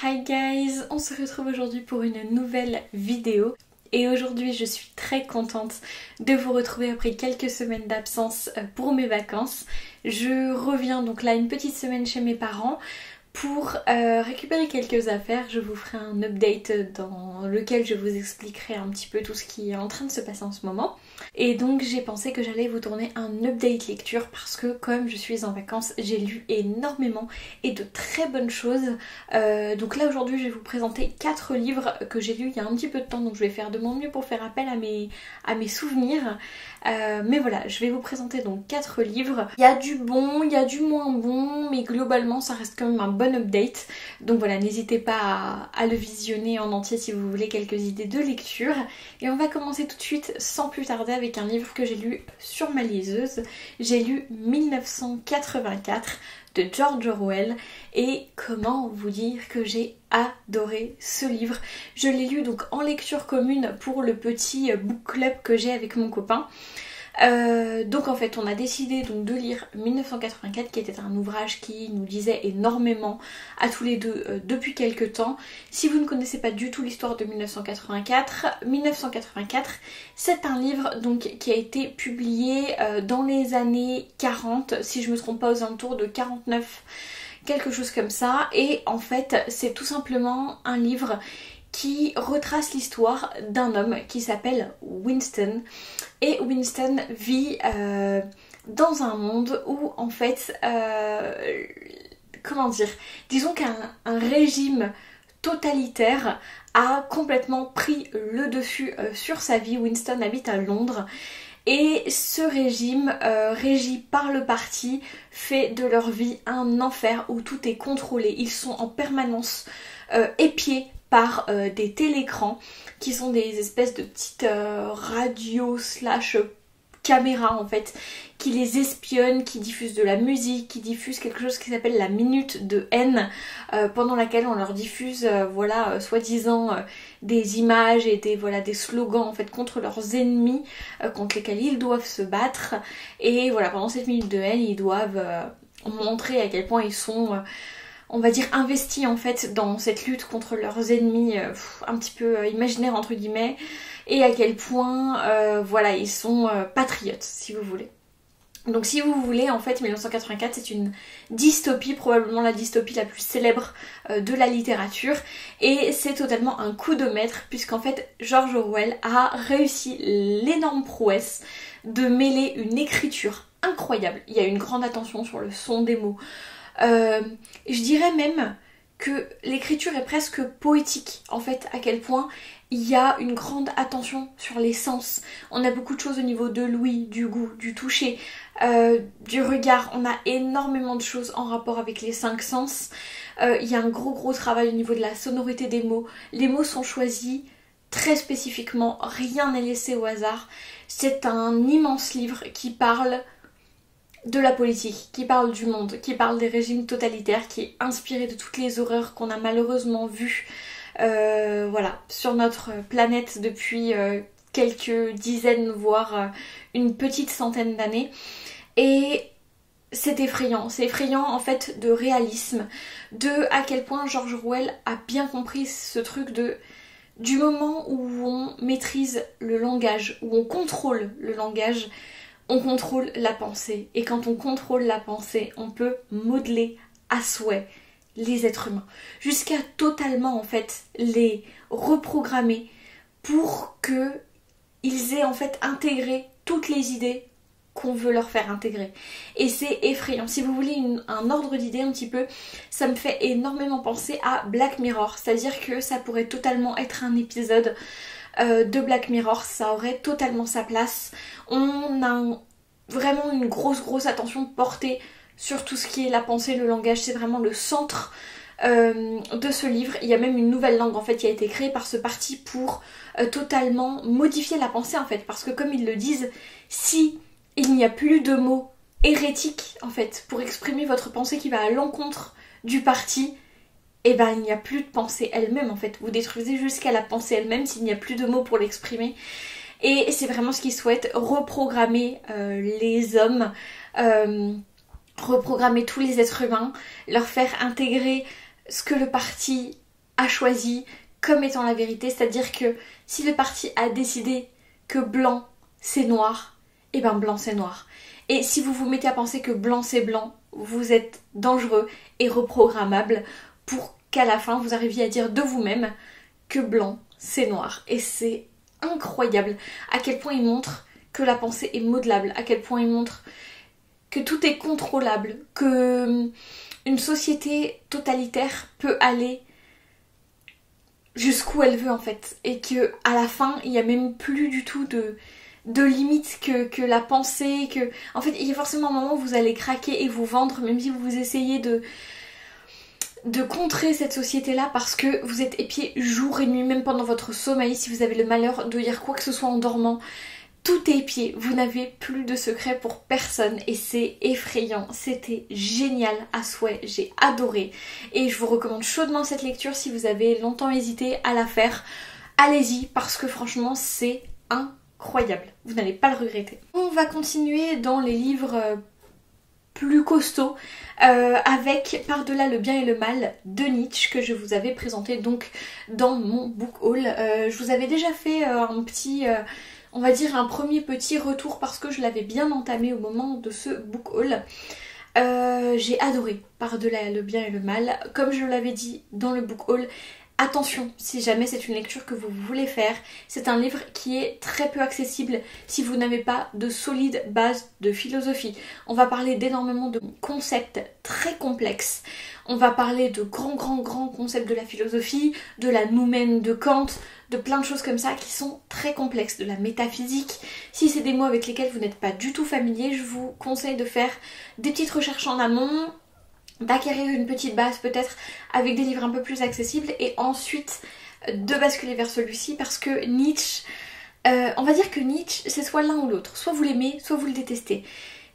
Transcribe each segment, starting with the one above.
Hi guys, on se retrouve aujourd'hui pour une nouvelle vidéo et aujourd'hui je suis très contente de vous retrouver après quelques semaines d'absence pour mes vacances. Je reviens donc là une petite semaine chez mes parents pour récupérer quelques affaires. Je vous ferai un update dans lequel je vous expliquerai un petit peu tout ce qui est en train de se passer en ce moment. Et donc j'ai pensé que j'allais vous tourner un update lecture parce que comme je suis en vacances, j'ai lu énormément et de très bonnes choses. Donc là aujourd'hui je vais vous présenter 4 livres que j'ai lus il y a un petit peu de temps, donc je vais faire de mon mieux pour faire appel à mes souvenirs. Mais voilà, je vais vous présenter donc 4 livres. Il y a du bon, il y a du moins bon, mais globalement ça reste quand même un bon update. Donc voilà, n'hésitez pas à le visionner en entier si vous voulez quelques idées de lecture. Et on va commencer tout de suite sans plus tarder avec un livre que j'ai lu sur ma liseuse. J'ai lu 1984 de George Orwell et comment vous dire que j'ai adoré ce livre. Je l'ai lu donc en lecture commune pour le petit book club que j'ai avec mon copain. Donc en fait on a décidé donc de lire 1984 qui était un ouvrage qui nous disait énormément à tous les deux depuis quelques temps. Si vous ne connaissez pas du tout l'histoire de 1984, c'est un livre donc qui a été publié dans les années 40, si je me trompe pas, aux alentours de 49, quelque chose comme ça. Et en fait c'est tout simplement un livre qui retrace l'histoire d'un homme qui s'appelle Winston. Et Winston vit dans un monde où en fait, comment dire, disons qu'un régime totalitaire a complètement pris le dessus sur sa vie. Winston habite à Londres. Et ce régime, régi par le parti, fait de leur vie un enfer où tout est contrôlé. Ils sont en permanence épiés par des télécrans qui sont des espèces de petites radios slash caméras en fait, qui les espionnent, qui diffusent de la musique, qui diffusent quelque chose qui s'appelle la minute de haine, pendant laquelle on leur diffuse voilà soi-disant des images et des slogans en fait contre leurs ennemis, contre lesquels ils doivent se battre. Et voilà, pendant cette minute de haine ils doivent montrer à quel point ils sont on va dire investis en fait dans cette lutte contre leurs ennemis un petit peu imaginaires entre guillemets, et à quel point voilà ils sont patriotes si vous voulez. Donc si vous voulez, en fait 1984 c'est une dystopie, probablement la dystopie la plus célèbre de la littérature, et c'est totalement un coup de maître puisqu'en fait George Orwell a réussi l'énorme prouesse de mêler une écriture incroyable. Il y a une grande attention sur le son des mots. Je dirais même que l'écriture est presque poétique en fait, à quel point il y a une grande attention sur les sens. On a beaucoup de choses au niveau de l'ouïe, du goût, du toucher, du regard. On a énormément de choses en rapport avec les 5 sens. Il y a un gros travail au niveau de la sonorité des mots. Les mots sont choisis très spécifiquement, rien n'est laissé au hasard. C'est un immense livre qui parle de la politique, qui parle du monde, qui parle des régimes totalitaires, qui est inspiré de toutes les horreurs qu'on a malheureusement vues voilà, sur notre planète depuis quelques dizaines, voire une petite centaine d'années. Et c'est effrayant en fait de réalisme, de à quel point George Orwell a bien compris ce truc du moment où on maîtrise le langage, où on contrôle le langage, on contrôle la pensée. Et quand on contrôle la pensée, on peut modeler à souhait les êtres humains, jusqu'à totalement en fait les reprogrammer pour que ils aient en fait intégré toutes les idées qu'on veut leur faire intégrer. Et c'est effrayant. Si vous voulez un ordre d'idée un petit peu, ça me fait énormément penser à Black Mirror, c'est-à-dire que ça pourrait totalement être un épisode de Black Mirror, ça aurait totalement sa place. On a vraiment une grosse attention portée sur tout ce qui est la pensée, le langage, c'est vraiment le centre de ce livre. Il y a même une nouvelle langue en fait qui a été créée par ce parti pour totalement modifier la pensée en fait, parce que comme ils le disent, si il n'y a plus de mots hérétiques en fait pour exprimer votre pensée qui va à l'encontre du parti, et ben il n'y a plus de pensée elle-même en fait. Vous détruisez jusqu'à la pensée elle-même s'il n'y a plus de mots pour l'exprimer. Et c'est vraiment ce qu'ils souhaitent, reprogrammer les hommes, reprogrammer tous les êtres humains, leur faire intégrer ce que le parti a choisi comme étant la vérité, c'est-à-dire que si le parti a décidé que blanc c'est noir, et ben blanc c'est noir. Et si vous vous mettez à penser que blanc c'est blanc, vous êtes dangereux et reprogrammable pour qu'à la fin vous arriviez à dire de vous-même que blanc c'est noir. Et c'est incroyable à quel point il montre que la pensée est modelable, à quel point il montre que tout est contrôlable, que une société totalitaire peut aller jusqu'où elle veut en fait, et que à la fin il n'y a même plus du tout de limite que la pensée, que en fait il y a forcément un moment où vous allez craquer et vous vendre, même si vous essayez de contrer cette société là, parce que vous êtes épié jour et nuit, même pendant votre sommeil, si vous avez le malheur de lire quoi que ce soit en dormant, tout est épié, vous n'avez plus de secret pour personne et c'est effrayant. C'était génial à souhait, j'ai adoré et je vous recommande chaudement cette lecture. Si vous avez longtemps hésité à la faire, allez-y parce que franchement c'est incroyable, vous n'allez pas le regretter. On va continuer dans les livres plus costauds avec Par-delà le bien et le mal de Nietzsche, que je vous avais présenté donc dans mon book haul. Je vous avais déjà fait un petit... on va dire un premier petit retour parce que je l'avais bien entamé au moment de ce book haul. J'ai adoré Par-delà le bien et le mal. Comme je l'avais dit dans le book haul, attention, si jamais c'est une lecture que vous voulez faire, c'est un livre qui est très peu accessible si vous n'avez pas de solides bases de philosophie. On va parler d'énormément de concepts très complexes. On va parler de grands concepts de la philosophie, de la noumène de Kant, de plein de choses comme ça qui sont très complexes, de la métaphysique. Si c'est des mots avec lesquels vous n'êtes pas du tout familier, je vous conseille de faire des petites recherches en amont, d'acquérir une petite base peut-être avec des livres un peu plus accessibles et ensuite de basculer vers celui-ci, parce que Nietzsche, on va dire que Nietzsche c'est soit l'un ou l'autre, soit vous l'aimez, soit vous le détestez.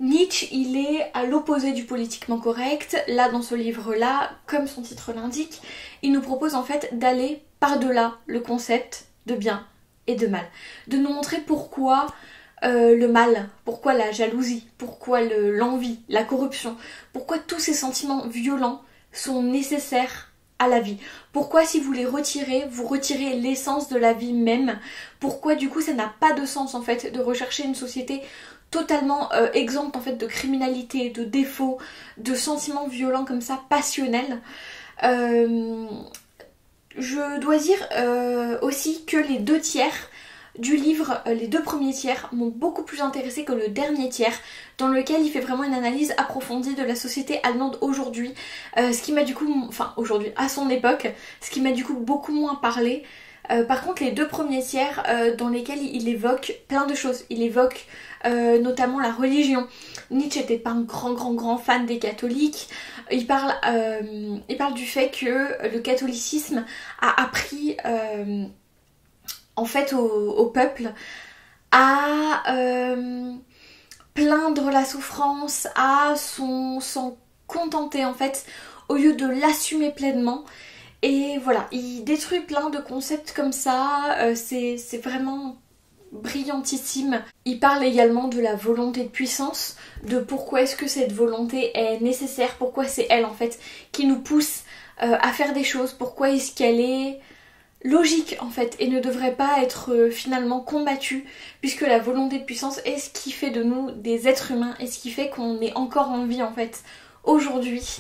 Nietzsche, il est à l'opposé du politiquement correct. Là, dans ce livre-là, comme son titre l'indique, il nous propose en fait d'aller par-delà le concept de bien et de mal. De nous montrer pourquoi le mal, pourquoi la jalousie, pourquoi l'envie, la corruption, pourquoi tous ces sentiments violents sont nécessaires à la vie. Pourquoi si vous les retirez, vous retirez l'essence de la vie même. Pourquoi du coup ça n'a pas de sens en fait de rechercher une société totalement exempte en fait de criminalité, de défauts, de sentiments violents comme ça, passionnels. Je dois dire aussi que les 2 tiers du livre, les 2 premiers tiers m'ont beaucoup plus intéressée que le dernier tiers, dans lequel il fait vraiment une analyse approfondie de la société allemande aujourd'hui, ce qui m'a du coup, enfin aujourd'hui, à son époque, ce qui m'a du coup beaucoup moins parlé. Par contre les 2 premiers tiers dans lesquels il évoque plein de choses, il évoque notamment la religion. Nietzsche n'était pas un grand fan des catholiques. Il parle du fait que le catholicisme a appris en fait au peuple à plaindre la souffrance, à s'en contenter en fait au lieu de l'assumer pleinement. Et voilà, il détruit plein de concepts comme ça, c'est vraiment brillantissime. Il parle également de la volonté de puissance, de pourquoi est-ce que cette volonté est nécessaire, pourquoi c'est elle en fait qui nous pousse à faire des choses, pourquoi est-ce qu'elle est logique en fait et ne devrait pas être finalement combattue, puisque la volonté de puissance est ce qui fait de nous des êtres humains et ce qui fait qu'on est encore en vie en fait aujourd'hui.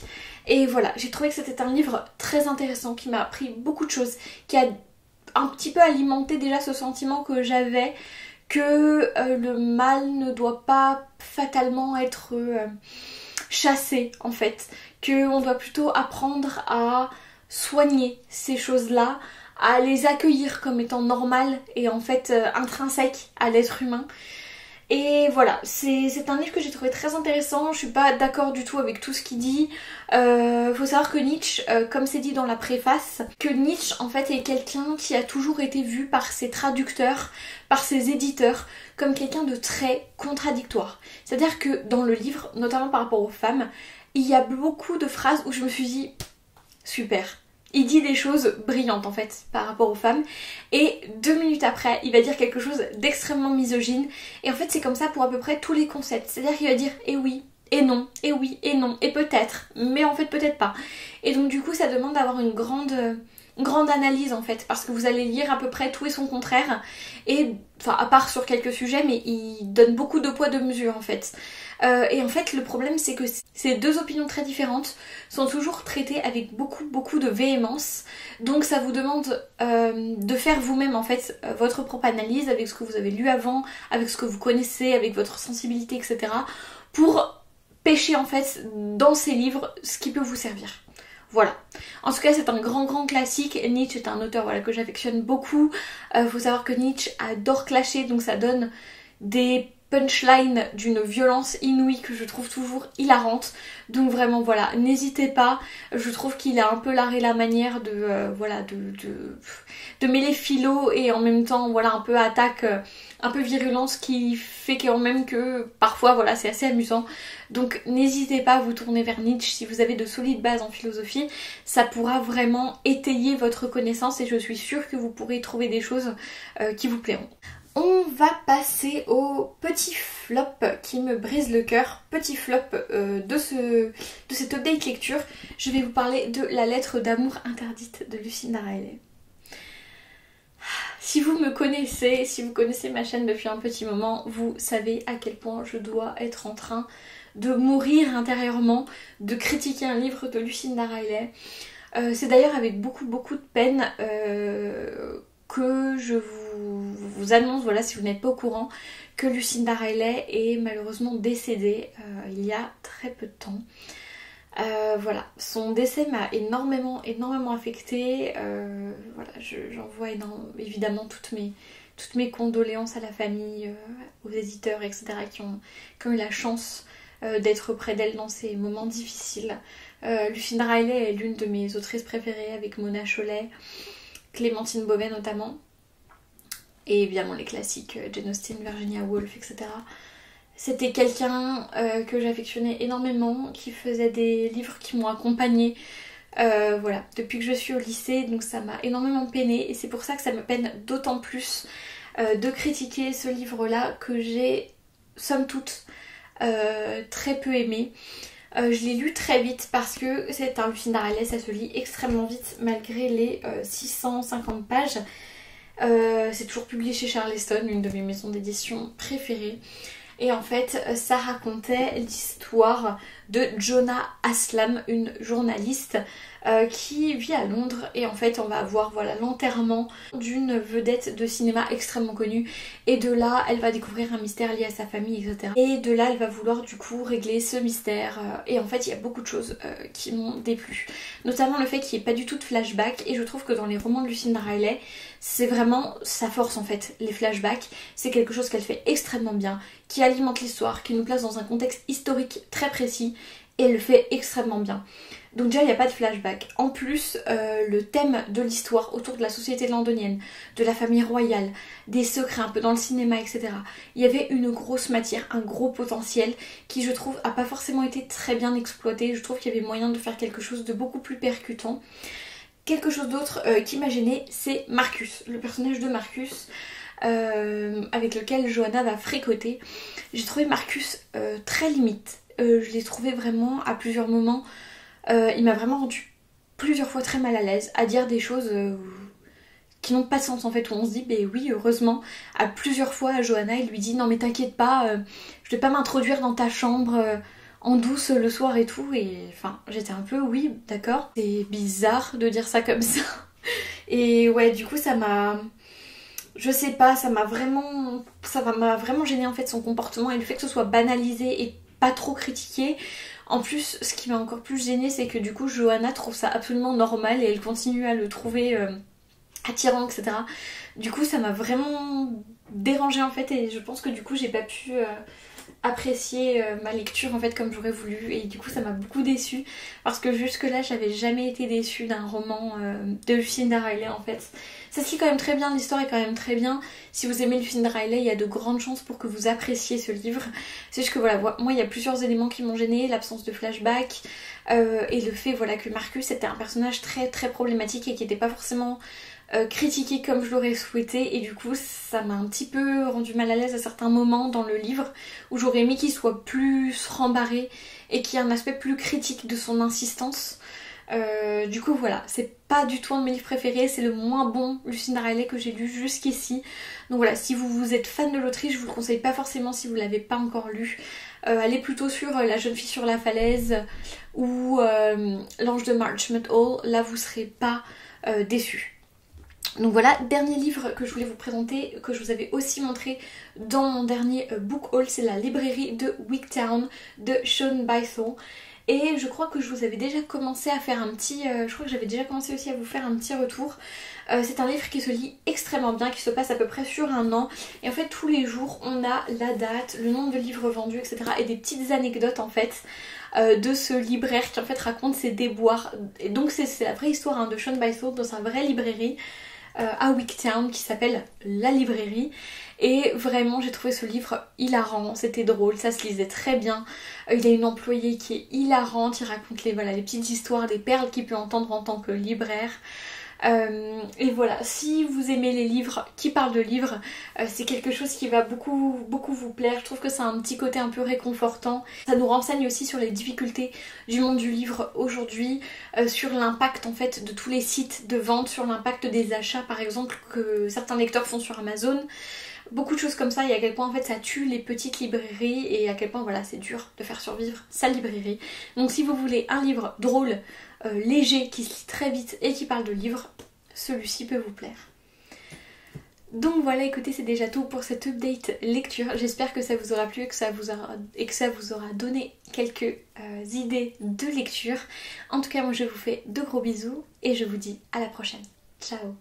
Et voilà, j'ai trouvé que c'était un livre très intéressant qui m'a appris beaucoup de choses, qui a un petit peu alimenté déjà ce sentiment que j'avais que le mal ne doit pas fatalement être chassé en fait, qu'on doit plutôt apprendre à soigner ces choses-là, à les accueillir comme étant normales et en fait intrinsèques à l'être humain. Et voilà, c'est un livre que j'ai trouvé très intéressant. Je suis pas d'accord du tout avec tout ce qu'il dit. Faut savoir que Nietzsche, comme c'est dit dans la préface, que Nietzsche en fait est quelqu'un qui a toujours été vu par ses traducteurs, par ses éditeurs, comme quelqu'un de très contradictoire. C'est-à-dire que dans le livre, notamment par rapport aux femmes, il y a beaucoup de phrases où je me suis dit super. Il dit des choses brillantes en fait par rapport aux femmes, et 2 minutes après il va dire quelque chose d'extrêmement misogyne, et en fait c'est comme ça pour à peu près tous les concepts. C'est-à-dire qu'il va dire et oui, et non, et oui, et non, et peut-être, mais en fait peut-être pas. Et donc du coup ça demande d'avoir une grande grande analyse en fait, parce que vous allez lire à peu près tout et son contraire, et enfin à part sur quelques sujets, mais il donne beaucoup de poids de mesure en fait. Et en fait le problème c'est que ces deux opinions très différentes sont toujours traitées avec beaucoup de véhémence, donc ça vous demande de faire vous-même en fait votre propre analyse avec ce que vous avez lu avant, avec ce que vous connaissez, avec votre sensibilité, etc. pour pêcher en fait dans ces livres ce qui peut vous servir. Voilà. En tout cas, c'est un grand classique. Nietzsche est un auteur voilà, que j'affectionne beaucoup. Faut savoir que Nietzsche adore clasher, donc ça donne des punchlines d'une violence inouïe que je trouve toujours hilarante. Donc vraiment voilà, n'hésitez pas. Je trouve qu'il a un peu l'art et la manière de voilà de mêler philo et en même temps voilà un peu attaque, un peu virulence, qui fait quand même que parfois voilà c'est assez amusant. Donc n'hésitez pas à vous tourner vers Nietzsche si vous avez de solides bases en philosophie. Ça pourra vraiment étayer votre connaissance et je suis sûre que vous pourrez trouver des choses qui vous plairont. On va passer au petit flop qui me brise le cœur. Petit flop de cette update lecture. Je vais vous parler de La lettre d'amour interdite de Lucinda Riley. Si vous me connaissez, si vous connaissez ma chaîne depuis un petit moment, vous savez à quel point je dois être en train de mourir intérieurement, de critiquer un livre de Lucinda Riley. C'est d'ailleurs avec beaucoup de peine que je vous annonce, voilà, si vous n'êtes pas au courant, que Lucinda Riley est malheureusement décédée il y a très peu de temps. Voilà, son décès m'a énormément affectée. Voilà, j'envoie évidemment toutes mes condoléances à la famille, aux éditeurs, etc. qui ont eu la chance d'être près d'elle dans ces moments difficiles. Lucinda Riley est l'une de mes autrices préférées, avec Mona Chollet, Clémentine Beauvais notamment, et évidemment les classiques Jane Austen, Virginia Woolf, etc. C'était quelqu'un que j'affectionnais énormément, qui faisait des livres qui m'ont accompagnée voilà, depuis que je suis au lycée, donc ça m'a énormément peinée et c'est pour ça que ça me peine d'autant plus de critiquer ce livre-là que j'ai, somme toute, très peu aimé. Je l'ai lu très vite parce que c'est un Lucinda Riley, ça se lit extrêmement vite malgré les 650 pages. C'est toujours publié chez Charleston, une de mes maisons d'édition préférées. Et en fait, ça racontait l'histoire de Jonah Aslam, une journaliste qui vit à Londres. Et en fait, on va avoir voilà, l'enterrement d'une vedette de cinéma extrêmement connue. Et de là, elle va découvrir un mystère lié à sa famille, etc. Et de là, elle va vouloir du coup régler ce mystère. Et en fait, il y a beaucoup de choses qui m'ont déplu. Notamment le fait qu'il n'y ait pas du tout de flashback. Et je trouve que dans les romans de Lucinda Riley, c'est vraiment sa force en fait, les flashbacks. C'est quelque chose qu'elle fait extrêmement bien, qui alimente l'histoire, qui nous place dans un contexte historique très précis, et elle le fait extrêmement bien. Donc déjà il n'y a pas de flashback. En plus le thème de l'histoire autour de la société londonienne, de la famille royale, des secrets un peu dans le cinéma, etc. Il y avait une grosse matière, un gros potentiel qui je trouve a pas forcément été très bien exploité. Je trouve qu'il y avait moyen de faire quelque chose de beaucoup plus percutant. Quelque chose d'autre qui m'a gênée, c'est Marcus, le personnage de Marcus avec lequel Johanna va fricoter. J'ai trouvé Marcus très limite. Je l'ai trouvé vraiment à plusieurs moments. Il m'a vraiment rendu plusieurs fois très mal à l'aise à dire des choses qui n'ont pas de sens en fait, où on se dit ben oui heureusement. À plusieurs fois à Johanna il lui dit non mais t'inquiète pas, je vais pas m'introduire dans ta chambre en douce le soir et tout, et enfin j'étais un peu oui d'accord, c'est bizarre de dire ça comme ça. Et ouais du coup ça m'a, je sais pas, ça m'a vraiment gêné en fait son comportement, et le fait que ce soit banalisé et pas trop critiqué. En plus, ce qui m'a encore plus gênée, c'est que du coup Johanna trouve ça absolument normal et elle continue à le trouver attirant, etc. Du coup ça m'a vraiment dérangée en fait, et je pense que du coup j'ai pas pu apprécier ma lecture en fait comme j'aurais voulu, et du coup ça m'a beaucoup déçue parce que jusque là j'avais jamais été déçue d'un roman de Lucinda Riley en fait. Ça se lit quand même très bien, l'histoire est quand même très bien. Si vous aimez Lucinda Riley, il y a de grandes chances pour que vous appréciez ce livre. C'est juste que voilà, moi il y a plusieurs éléments qui m'ont gênée, l'absence de flashback et le fait voilà que Marcus était un personnage très problématique et qui n'était pas forcément critiqué comme je l'aurais souhaité, et du coup ça m'a un petit peu rendu mal à l'aise à certains moments dans le livre où j'aurais aimé qu'il soit plus rembarré et qu'il y ait un aspect plus critique de son insistance. Du coup voilà, c'est pas du tout un de mes livres préférés, c'est le moins bon Lucinda Riley que j'ai lu jusqu'ici. Donc voilà, si vous êtes fan de l'autrice, je vous le conseille pas forcément si vous l'avez pas encore lu. Allez plutôt sur La jeune fille sur la falaise ou L'ange de Marchmont Hall, là vous serez pas déçus. Donc voilà, dernier livre que je voulais vous présenter, que je vous avais aussi montré dans mon dernier book haul, c'est La librairie de Wigtown de Shawn Bythell. Et je crois que je vous avais déjà commencé à faire un petit... je crois que j'avais déjà commencé aussi à vous faire un petit retour. C'est un livre qui se lit extrêmement bien, qui se passe à peu près sur un an. Et en fait tous les jours on a la date, le nombre de livres vendus, etc. Et des petites anecdotes en fait de ce libraire qui en fait raconte ses déboires. Et donc c'est la vraie histoire hein, de Shawn Bythell dans sa vraie librairie à Wigtown qui s'appelle La librairie. Et vraiment j'ai trouvé ce livre hilarant, c'était drôle, ça se lisait très bien. Il y a une employée qui est hilarante, il raconte les petites histoires, des perles qu'il peut entendre en tant que libraire. Et voilà, si vous aimez les livres qui parlent de livres, c'est quelque chose qui va beaucoup vous plaire. Je trouve que c'est un petit côté un peu réconfortant. Ça nous renseigne aussi sur les difficultés du monde du livre aujourd'hui, sur l'impact en fait de tous les sites de vente, sur l'impact des achats par exemple que certains lecteurs font sur Amazon. Beaucoup de choses comme ça, et à quel point en fait ça tue les petites librairies et à quel point voilà c'est dur de faire survivre sa librairie. Donc si vous voulez un livre drôle, léger, qui se lit très vite et qui parle de livres, celui-ci peut vous plaire. Donc voilà, écoutez, c'est déjà tout pour cette update lecture. J'espère que ça vous aura plu et que ça vous aura donné quelques idées de lecture. En tout cas, moi je vous fais de gros bisous et je vous dis à la prochaine. Ciao!